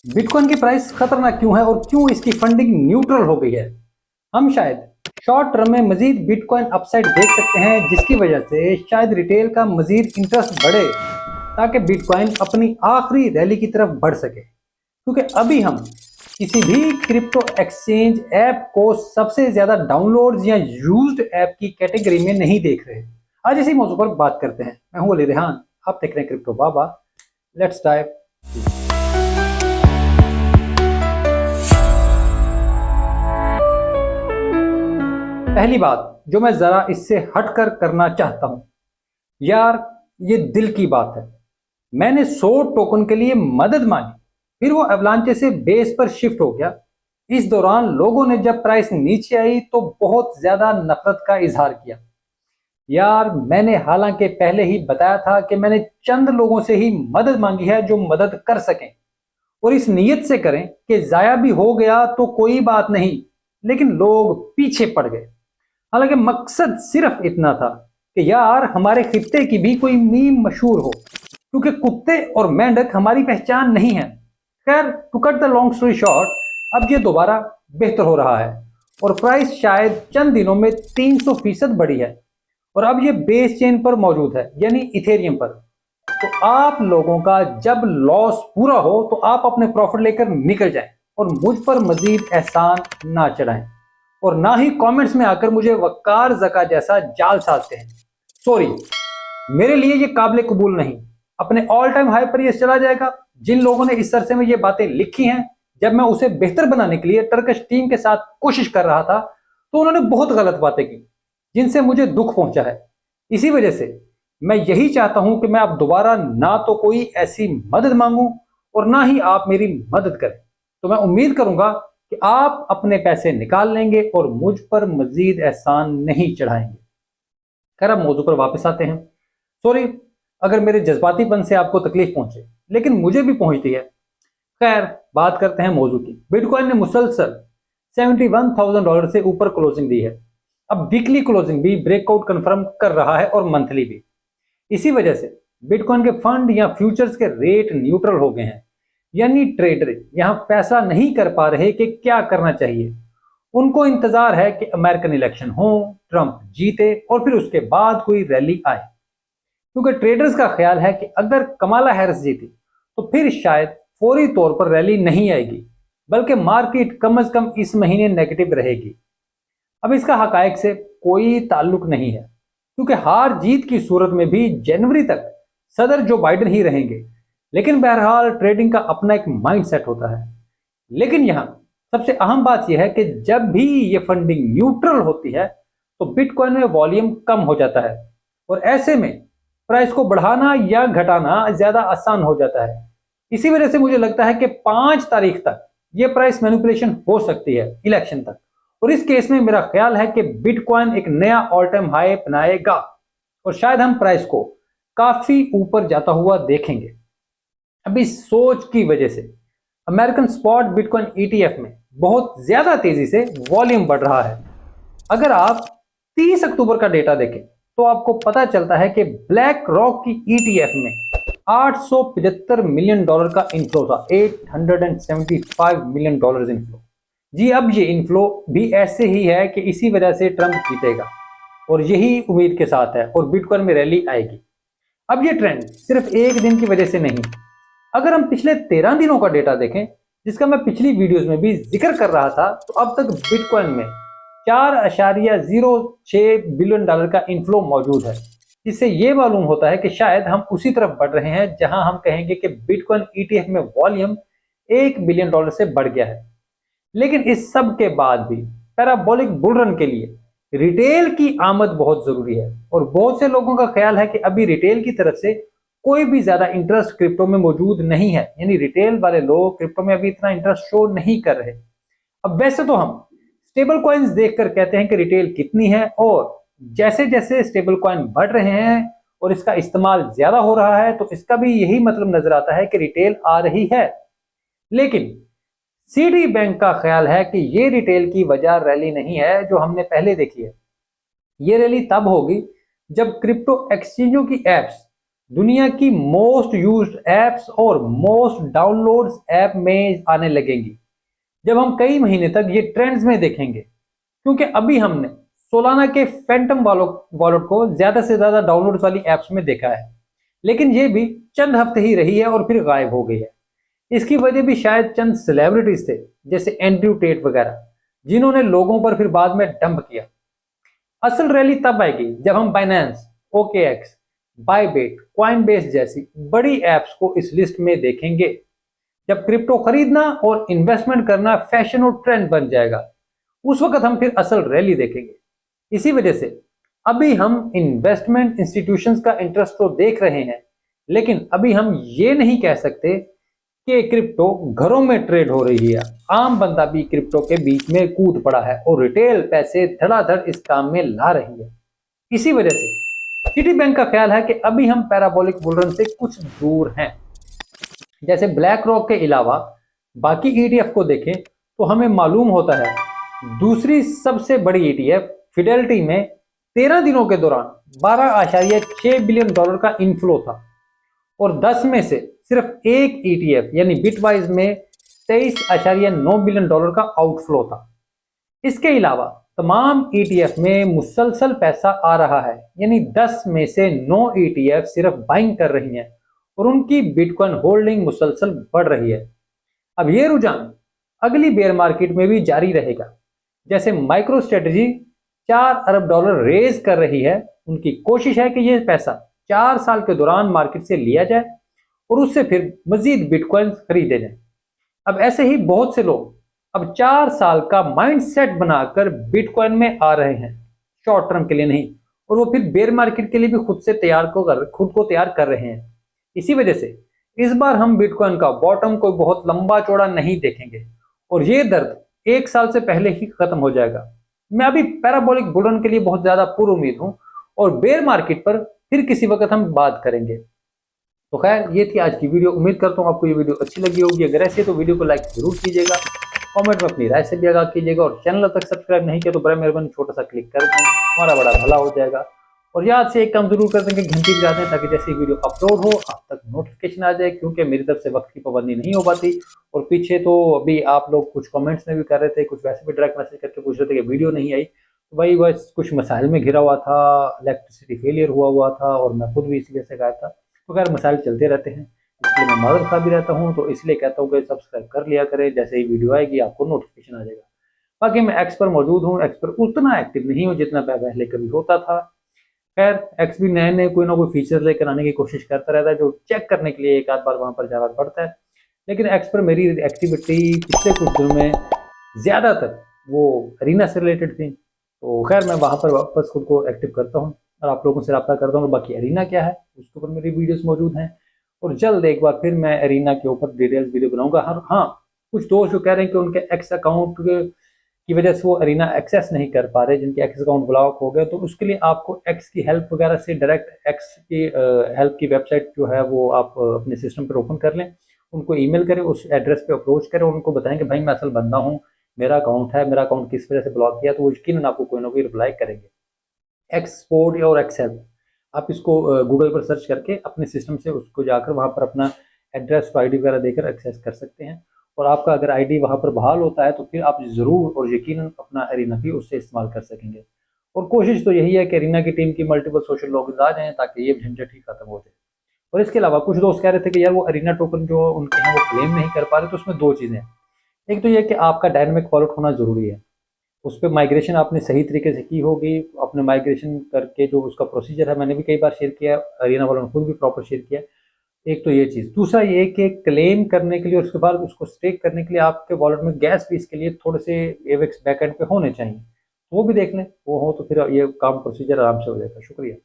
Bitcoin की price खतरनाक क्यों है और क्यों इसकी फंडिंग न्यूट्रल हो गई है। हम शायद शॉर्ट टर्म में मजीद बिटकॉइन अपसाइड देख सकते हैं, जिसकी वजह से शायद रिटेल का मजीद इंटरेस्ट बढ़े ताकि बिटकॉइन अपनी आखिरी रैली की तरफ बढ़ सके। क्योंकि अभी हम किसी भी क्रिप्टो एक्सचेंज ऐप को सबसे ज्यादा डाउनलोड्स या यूज्ड ऐप की कैटेगरी में नहीं देख रहे। आज इसी मौजूद पर बात करते हैं। मैं हूं अली रेहान, आप देख रहे हैं क्रिप्टो बाबा। Let's dive. पहली बात जो मैं जरा इससे हटकर करना चाहता हूं, यार ये दिल की बात है। मैंने 100 टोकन के लिए मदद मांगी, फिर वो एवलांचे से बेस पर शिफ्ट हो गया। इस दौरान लोगों ने जब प्राइस नीचे आई तो बहुत ज्यादा नफरत का इजहार किया। यार मैंने हालांकि पहले ही बताया था कि मैंने चंद लोगों से ही मदद मांगी है जो मदद कर सकें, और इस नीयत से करें कि जाया भी हो गया तो कोई बात नहीं, लेकिन लोग पीछे पड़ गए। हालांकि मकसद सिर्फ इतना था कि यार हमारे खित्ते की भी कोई मीम मशहूर हो, क्योंकि कुत्ते और मेंढक हमारी पहचान नहीं है। खैर, to cut the long story short, अब ये दोबारा बेहतर हो रहा है और प्राइस शायद चंद दिनों में 300% बढ़ी है और अब ये बेस चेन पर मौजूद है, यानी इथेरियम पर। तो आप लोगों का जब लॉस पूरा हो तो आप अपने प्रॉफिट लेकर निकल जाएं और मुझ पर मजीद एहसान ना चढ़ाएं, और ना ही कमेंट्स में आकर मुझे वक्कार जका जैसा जाल साधते हैं। सॉरी, मेरे लिए ये काबिल कबूल नहीं। अपने ऑल टाइम हाई पर ये चला जाएगा। जिन लोगों ने इस अरसे में ये बातें लिखी हैं, जब मैं उसे बेहतर बनाने के लिए टर्किश टीम के साथ कोशिश कर रहा था तो उन्होंने बहुत गलत बातें की, जिनसे मुझे दुख पहुंचा है। इसी वजह से मैं यही चाहता हूं कि मैं अब दोबारा ना तो कोई ऐसी मदद मांगूं और ना ही आप मेरी मदद करें। तो मैं उम्मीद करूंगा कि आप अपने पैसे निकाल लेंगे और मुझ पर मजीद एहसान नहीं चढ़ाएंगे। खैर, अब मौजू पर वापस आते हैं। सॉरी अगर मेरे जज्बातीपन से आपको तकलीफ पहुंचे, लेकिन मुझे भी पहुंचती है। खैर, बात करते हैं मौजू की। बिटकॉइन ने मुसलसल $71,000 से ऊपर क्लोजिंग दी है। अब वीकली क्लोजिंग भी ब्रेकआउट कंफर्म कर रहा है और मंथली भी। इसी वजह से बिटकॉइन के फंड या फ्यूचर्स के रेट न्यूट्रल हो गए हैं, यानी ट्रेडर यहां फैसला नहीं कर पा रहे कि क्या करना चाहिए। उनको इंतजार है कि अमेरिकन इलेक्शन हो, ट्रंप जीते और फिर उसके बाद कोई रैली आए। क्योंकि ट्रेडर्स का ख्याल है कि अगर कमाला हैरिस जीती तो फिर शायद फौरी तौर पर रैली नहीं आएगी, बल्कि मार्केट कम से कम इस महीने नेगेटिव रहेगी। अब इसका हकायक से कोई ताल्लुक नहीं है, क्योंकि हार जीत की सूरत में भी जनवरी तक सदर जो बाइडेन ही रहेंगे। लेकिन बहरहाल ट्रेडिंग का अपना एक माइंड सेट होता है। लेकिन यहाँ सबसे अहम बात यह है कि जब भी ये फंडिंग न्यूट्रल होती है तो बिटकॉइन में वॉल्यूम कम हो जाता है, और ऐसे में प्राइस को बढ़ाना या घटाना ज्यादा आसान हो जाता है। इसी वजह से मुझे लगता है कि 5 तारीख तक ये प्राइस मैनिपुलेशन हो सकती है, इलेक्शन तक। और इस केस में मेरा ख्याल है कि बिटकॉइन एक नया ऑल टाइम हाई बनाएगा और शायद हम प्राइस को काफी ऊपर जाता हुआ देखेंगे। अब इस सोच की वजह से अमेरिकन स्पॉट बिटकॉइन ईटीएफ में बहुत ज्यादा तेजी से वॉल्यूम बढ़ रहा है। अगर आप 30 अक्टूबर का डेटा देखें तो आपको पता चलता है कि ब्लैक रॉक की ईटीएफ में $875 मिलियन का इनफ्लो था। $875 मिलियन इनफ्लो। जी, अब ये इनफ्लो भी ऐसे ही है कि इसी वजह से ट्रंप जीतेगा और यही उम्मीद के साथ है और बिटकॉइन में रैली आएगी। अब ये ट्रेंड सिर्फ एक दिन की वजह से नहीं। अगर हम पिछले 13 दिनों का डेटा देखें, जिसका मैं पिछली वीडियोस में भी जिक्र कर रहा था, तो अब तक बिटकॉइन में $4.06 बिलियन का इनफ्लो मौजूद है। इससे यह मालूम होता है कि शायद हम उसी तरफ बढ़ रहे हैं जहां हम कहेंगे कि बिटकॉइन ईटीएफ में वॉल्यूम $1 बिलियन से बढ़ गया है। लेकिन इस सब के बाद भी पैराबोलिक बुल रन के लिए रिटेल की आमद बहुत जरूरी है, और बहुत से लोगों का ख्याल है कि अभी रिटेल की तरफ से कोई भी ज्यादा इंटरेस्ट क्रिप्टो में मौजूद नहीं है, यानी रिटेल वाले लोग क्रिप्टो में अभी इतना इंटरेस्ट शो नहीं कर रहे। अब वैसे तो हम स्टेबल कॉइन्स देखकर कहते हैं कि रिटेल कितनी है, और जैसे जैसे स्टेबल कॉइन बढ़ रहे हैं और इसका इस्तेमाल ज्यादा हो रहा है तो इसका भी यही मतलब नजर आता है कि रिटेल आ रही है। लेकिन सीडी बैंक का ख्याल है कि ये रिटेल की वजह रैली नहीं है जो हमने पहले देखी है। ये रैली तब होगी जब क्रिप्टो एक्सचेंजों की एप्स दुनिया की मोस्ट यूज्ड ऐप्स और मोस्ट डाउनलोड्स ऐप में आने लगेंगी जब हम कई महीने तक ये ट्रेंड्स में देखेंगे, क्योंकि अभी हमने सोलाना के फैंटम वॉलेट को ज्यादा से ज्यादा डाउनलोड्स वाली ऐप्स में देखा है, लेकिन ये भी चंद हफ्ते ही रही है और फिर गायब हो गई है। इसकी वजह भी शायद चंद सेलिब्रिटीज थे, जैसे एंड्रयू टेट वगैरह, जिन्होंने लोगों पर फिर बाद में डंप किया। असल रैली तब आएगी जब हम बाइनेंस, OKX, बायबिट, कॉइनबेस जैसी बड़ी ऐप्स को इस लिस्ट में देखेंगे। जब क्रिप्टो खरीदना और इन्वेस्टमेंट करना फैशन और ट्रेंड बन जाएगा, उस वक्त हम फिर असल रैली देखेंगे। इसी वजह से अभी हम इन्वेस्टमेंट इंस्टीट्यूशंस का इंटरेस्ट तो देख रहे हैं, लेकिन अभी हम ये नहीं कह सकते कि क्रिप्टो घरों में ट्रेड हो रही है। आम बंदा भी क्रिप्टो के बीच में कूद पड़ा है और रिटेल पैसे धड़ाधड़ इस काम में ला रही है। इसी वजह से सिटी बैंक का ख्याल है कि अभी हम पैराबोलिक बुल रन से कुछ दूर हैं। जैसे ब्लैक रॉक के अलावा बाकी ETF को देखें तो हमें मालूम होता है दूसरी सबसे बड़ी ETF फिडेलिटी में 13 दिनों के दौरान $12.6 बिलियन का इनफ्लो था और 10 में से सिर्फ एक ETF यानी बिटवाइज में $23.9 बिलियन का आउटफ्लो था। इसके अलावा तमाम ETF में मुसलसल पैसा आ रहा है, यानी 10 में से 9 ETF सिर्फ बाइंग कर रही हैं और उनकी बिटकॉइन होल्डिंग मुसलसल बढ़ रही है। अब ये रुझान अगली बेयर मार्केट में भी जारी रहेगा। जैसे माइक्रो स्ट्रेटजी $4 अरब रेज कर रही है, उनकी कोशिश है कि ये पैसा 4 साल के दौरान मार्केट से लिया जाए और उससे फिर मजीद बिटकॉइन खरीदे जाए। अब ऐसे ही बहुत से लोग अब 4 साल का माइंडसेट बनाकर बिटकॉइन में आ रहे हैं, शॉर्ट टर्म के लिए नहीं, और वो फिर बेयर मार्केट के लिए भी खुद को तैयार कर रहे हैं। इसी वजह से इस बार हम बिटकॉइन का बॉटम कोई बहुत लंबा चौड़ा नहीं देखेंगे और ये दर्द 1 साल से पहले ही खत्म हो जाएगा। मैं अभी पैराबोलिक बुल रन के लिए बहुत ज्यादा पुरुम्मीद हूं और बेयर मार्केट पर फिर किसी वक्त हम बात करेंगे। तो खैर, ये थी आज की वीडियो। उम्मीद करता हूँ आपको ये वीडियो अच्छी लगी होगी। अगर ऐसे तो वीडियो को लाइक जरूर कीजिएगा, कमेंट में अपनी राय से भी आगाह कीजिएगा और चैनल तक सब्सक्राइब नहीं किया तो बड़ा मेहरबानी छोटा सा क्लिक कर दें, हमारा बड़ा भला हो जाएगा। और याद से एक काम जरूर कर दें कि घंटी बजा दें ताकि जैसे वीडियो अपलोड हो आप तक नोटिफिकेशन आ जाए, क्योंकि मेरी तरफ से वक्त की पाबंदी नहीं हो पाती। और पीछे तो अभी आप लोग कुछ कमेंट्स में भी कर रहे थे, कुछ वैसे भी डायरेक्ट मैसेज करके पूछ रहे थे कि वीडियो नहीं आई, तो भाई बस कुछ मसाइल में घिरा हुआ था, इलेक्ट्रिसिटी फेलियर हुआ था और मैं खुद भी इसलिए से गायब था। तो खैर मसाइल चलते रहते हैं, इसलिए मैं माजूर खा भी रहता हूँ। तो इसलिए कहता हूँ कि सब्सक्राइब कर लिया करें, जैसे ही वीडियो आएगी आपको नोटिफिकेशन आ जाएगा। बाकी मैं एक्स पर मौजूद हूँ, एक्स पर उतना एक्टिव नहीं हूँ जितना पहले कभी होता था। खैर, एक्स भी नए नए कोई ना कोई फीचर लेकर आने की कोशिश करता रहता है, जो चेक करने के लिए एक आध बार वहाँ पर जाना पड़ता है। लेकिन एक्स पर मेरी एक्टिविटी पिछले कुछ दिनों में ज़्यादातर वो अरीना से रिलेटेड थी, तो खैर मैं वहाँ पर वापस खुद को एक्टिव करता हूँ और आप लोगों से रब्ता करता हूँ। बाकी अरीना क्या है उसके ऊपर मेरी वीडियोस मौजूद हैं और जल्द एक बार फिर मैं अरीना के ऊपर डिटेल्स वीडियो बनाऊंगा। हाँ, कुछ दोस्त जो कह रहे हैं कि उनके एक्स अकाउंट की वजह से वो अरीना एक्सेस नहीं कर पा रहे, जिनके एक्स अकाउंट ब्लॉक हो गया, तो उसके लिए आपको एक्स की हेल्प वगैरह से डायरेक्ट एक्स की हेल्प की वेबसाइट जो है वो आप अपने सिस्टम पर ओपन कर लें, उनको ईमेल करें, उस एड्रेस पे अप्रोच करें, उनको बताएं कि भाई मैं असल बंदा हूँ, मेरा अकाउंट है, मेरा अकाउंट किस वजह से ब्लॉक किया, तो वो यकीनन आपको कोई ना कोई रिप्लाई करेंगे। एक्सपोर्ट और एक्सेल आप इसको गूगल पर सर्च करके अपने सिस्टम से उसको जाकर वहाँ पर अपना एड्रेस और ID वगैरह देकर एक्सेस कर सकते हैं। और आपका अगर ID वहाँ पर बहाल होता है तो फिर आप ज़रूर और यकीनन अपना अरीना भी उससे इस्तेमाल कर सकेंगे। और कोशिश तो यही है कि अरीना की टीम की मल्टीपल सोशल लॉगिन आ जाएँ ताकि ये झंझट ही खत्म हो जाए। और इसके अलावा कुछ दोस्त कह रहे थे कि यार वो अरीना टोकन जो उनके हैं वो क्लेम नहीं कर पा रहे, तो उसमें 2 चीज़ें हैं। एक तो ये कि आपका डायनामिक वॉलेट होना ज़रूरी है, उस पर माइग्रेशन आपने सही तरीके से की होगी, अपने माइग्रेशन करके जो उसका प्रोसीजर है मैंने भी कई बार शेयर किया, अरीना वालों ने खुद भी प्रॉपर शेयर किया। एक तो ये चीज़, दूसरा ये कि क्लेम करने के लिए और उसके बाद उसको स्टेक करने के लिए आपके वॉलेट में गैस फीस के लिए थोड़े से एवेक्स बैकएंड पे होने चाहिए, वो भी देख लें, वो हो तो फिर ये काम प्रोसीजर आराम से हो जाएगा। शुक्रिया।